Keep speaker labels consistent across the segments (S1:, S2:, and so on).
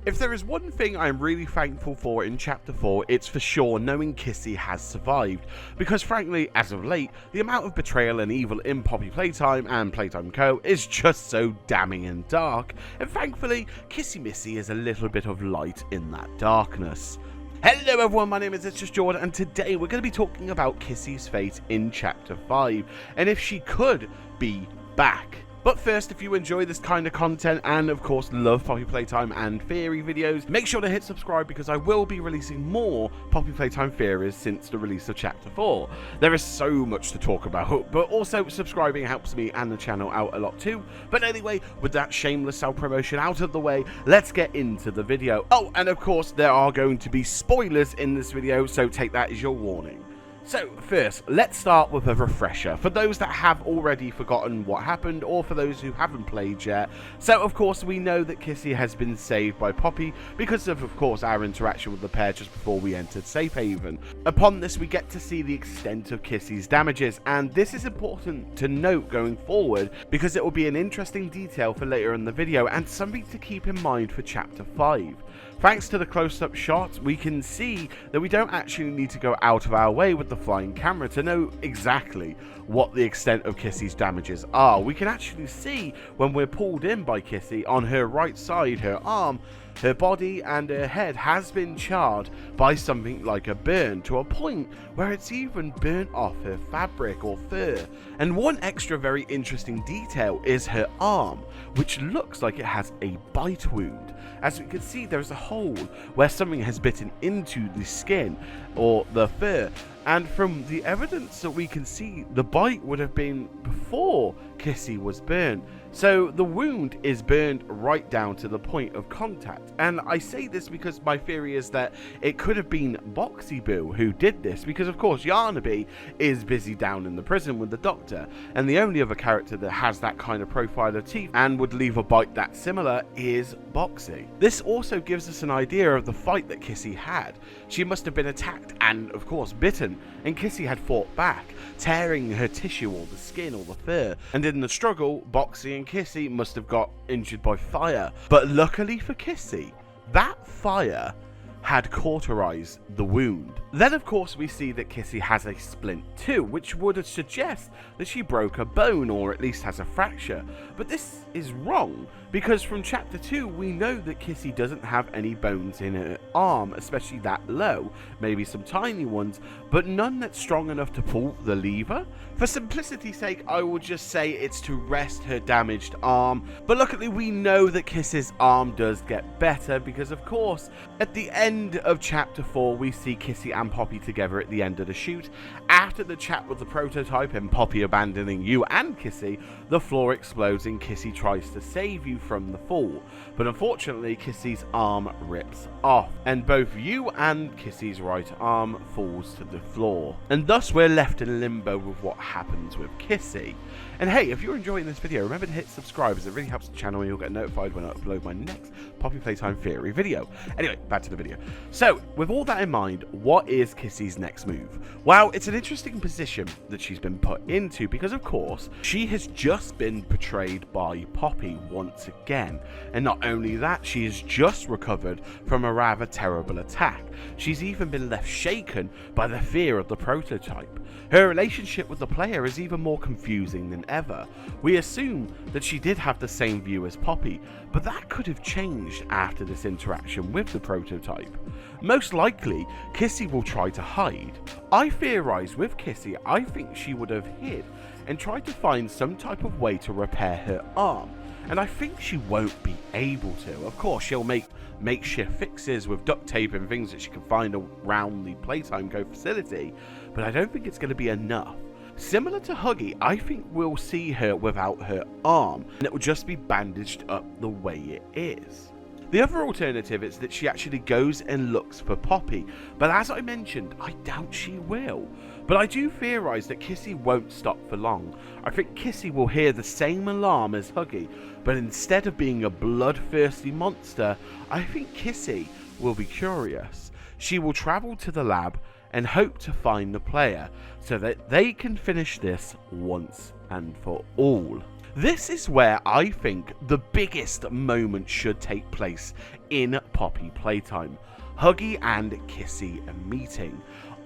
S1: If there is one thing I'm really thankful for in Chapter 4, it's for sure knowing Kissy has survived, because frankly, as of late, the amount of betrayal and evil in Poppy Playtime and Playtime Co. is just so damning and dark, and thankfully, Kissy Missy is a little bit of light in that darkness. Hello everyone, my name is It's Just Jordan, and today we're going to be talking about Kissy's fate in Chapter 5, and if she could be back. But first, if you enjoy this kind of content and of course love Poppy Playtime and theory videos, make sure to hit subscribe because I will be releasing more Poppy Playtime theories since the release of Chapter 4. There is so much to talk about, but also subscribing helps me and the channel out a lot too. But anyway, with that shameless self-promotion out of the way, let's get into the video. Oh, and of course there are going to be spoilers in this video, so take that as your warning. So first, let's start with a refresher for those that have already forgotten what happened or for those who haven't played yet. So of course we know that Kissy has been saved by Poppy because of course our interaction with the pair just before we entered Safe Haven. Upon this we get to see the extent of Kissy's damages, and this is important to note going forward because it will be an interesting detail for later in the video and something to keep in mind for Chapter 5. Thanks to the close-up shots, we can see that we don't actually need to go out of our way with the flying camera to know exactly what the extent of Kissy's damages are. We can actually see when we're pulled in by Kissy on her right side, her arm, her body and her head has been charred by something like a burn, to a point where it's even burnt off her fabric or fur. And one extra very interesting detail is her arm, which looks like it has a bite wound. As we can see, there's a hole where something has bitten into the skin or the fur, and from the evidence that we can see, the bite would have been before Kissy was burned. So the wound is burned right down to the point of contact. And I say this because my theory is that it could have been Boxy Boo who did this, because of course Yarnaby is busy down in the prison with the doctor, and the only other character that has that kind of profile of teeth and would leave a bite that similar is Boxy. This also gives us an idea of the fight that Kissy had. She must have been attacked and of course bitten, and Kissy had fought back, tearing her tissue or the skin or the fur, and in the struggle Boxy and Kissy must have got injured by fire. But luckily for Kissy, that fire had cauterized the wound. Then of course we see that Kissy has a splint too, which would suggest that she broke a bone or at least has a fracture. But this is wrong, because from Chapter 2 we know that Kissy doesn't have any bones in her arm, especially that low, maybe some tiny ones, but none that's strong enough to pull the lever. For simplicity's sake, I will just say it's to rest her damaged arm, but luckily we know that Kissy's arm does get better, because of course at the end of Chapter 4 we see Kissy and Poppy together at the end of the shoot. After the chat with the prototype and Poppy abandoning you and Kissy, the floor explodes and Kissy tries to save you from the fall, but unfortunately Kissy's arm rips off and both you and Kissy's right arm falls to the floor, and thus we're left in limbo with what happens with Kissy. And hey, if you're enjoying this video, remember to hit subscribe as it really helps the channel and you'll get notified when I upload my next Poppy Playtime theory video. Anyway, back to the video. So with all that in mind, what is Kissy's next move? Well, it's an interesting position that she's been put into because of course she has just been betrayed by Poppy once again, and not only that, she has just recovered from a rather terrible attack. She's even been left shaken by the fear of the prototype. Her relationship with the player is even more confusing than ever. We assume that she did have the same view as Poppy, but that could have changed after this interaction with the prototype. Most likely, Kissy will try to hide. I theorise with Kissy, I think she would have hid and tried to find some type of way to repair her arm, and I think she won't be able to. Of course, she'll make makeshift fixes with duct tape and things that she can find around the Playtime Co facility, but I don't think it's going to be enough. Similar to Huggy, I think we'll see her without her arm, and it will just be bandaged up the way it is. The other alternative is that she actually goes and looks for Poppy, but as I mentioned, I doubt she will. But I do theorise that Kissy won't stop for long. I think Kissy will hear the same alarm as Huggy, but instead of being a bloodthirsty monster, I think Kissy will be curious. She will travel to the lab and hope to find the player so that they can finish this once and for all. This is where I think the biggest moment should take place in Poppy Playtime. Huggy and Kissy meeting.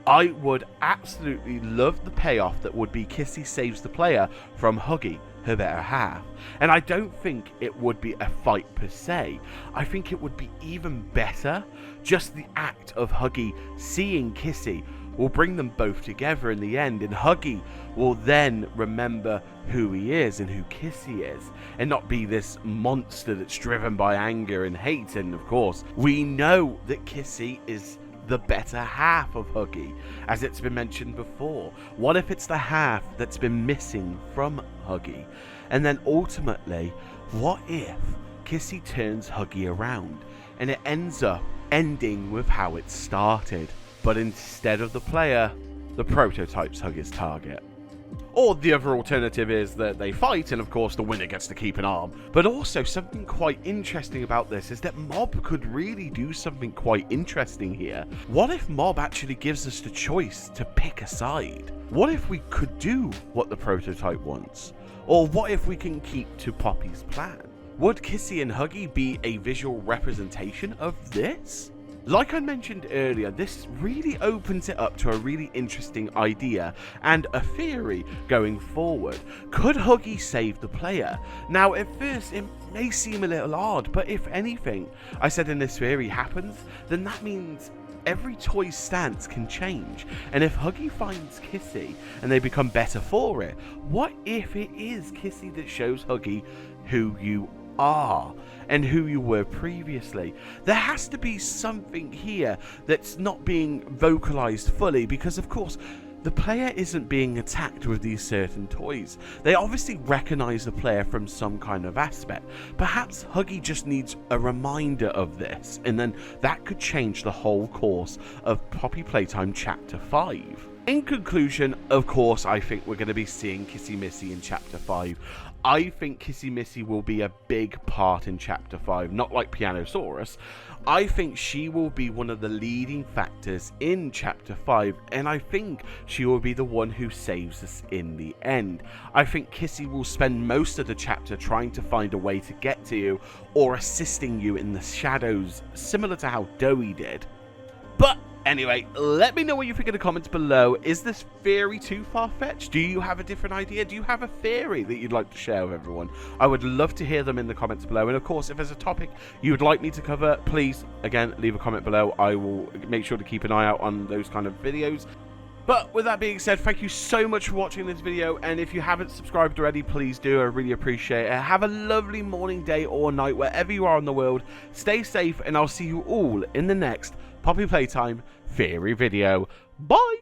S1: I would absolutely love the payoff that would be Kissy saves the player from Huggy, her better half. And I don't think it would be a fight per se. I think it would be even better. Just the act of Huggy seeing Kissy will bring them both together in the end, and Huggy will then remember who he is and who Kissy is, and not be this monster that's driven by anger and hate. And of course, we know that Kissy is the better half of Huggy, as it's been mentioned before. What if it's the half that's been missing from Huggy? And then ultimately, what if Kissy turns Huggy around and it ends up ending with how it started, but instead of the player, the prototype's Huggy's target? Or the other alternative is that they fight and of course the winner gets to keep an arm. But also something quite interesting about this is that Mob could really do something quite interesting here. What if Mob actually gives us the choice to pick a side? What if we could do what the prototype wants? Or what if we can keep to Poppy's plan? Would Kissy and Huggy be a visual representation of this? Like I mentioned earlier, this really opens it up to a really interesting idea and a theory going forward. Could Huggy save the player? Now, at first, it may seem a little odd, but if anything I said in this theory happens, then that means every toy's stance can change. And if Huggy finds Kissy and they become better for it, what if it is Kissy that shows Huggy who you are and who you were previously? There has to be something here that's not being vocalized fully, because of course the player isn't being attacked with these certain toys. They obviously recognize the player from some kind of aspect. Perhaps Huggy just needs a reminder of this, and then that could change the whole course of Poppy Playtime Chapter 5. In conclusion, of course, I think we're going to be seeing Kissy Missy in Chapter 5. I think Kissy Missy will be a big part in Chapter 5, not like Pianosaurus. I think she will be one of the leading factors in Chapter 5, and I think she will be the one who saves us in the end. I think Kissy will spend most of the chapter trying to find a way to get to you, or assisting you in the shadows, similar to how Doey did. But anyway, let me know what you think in the comments below. Is this theory too far-fetched? Do you have a different idea? Do you have a theory that you'd like to share with everyone? I would love to hear them in the comments below. And of course, if there's a topic you would like me to cover, please, again, leave a comment below. I will make sure to keep an eye out on those kind of videos. But with that being said, thank you so much for watching this video, and if you haven't subscribed already, please do. I really appreciate it. Have a lovely morning, day, or night, wherever you are in the world. Stay safe, and I'll see you all in the next Poppy Playtime Theory video. Bye!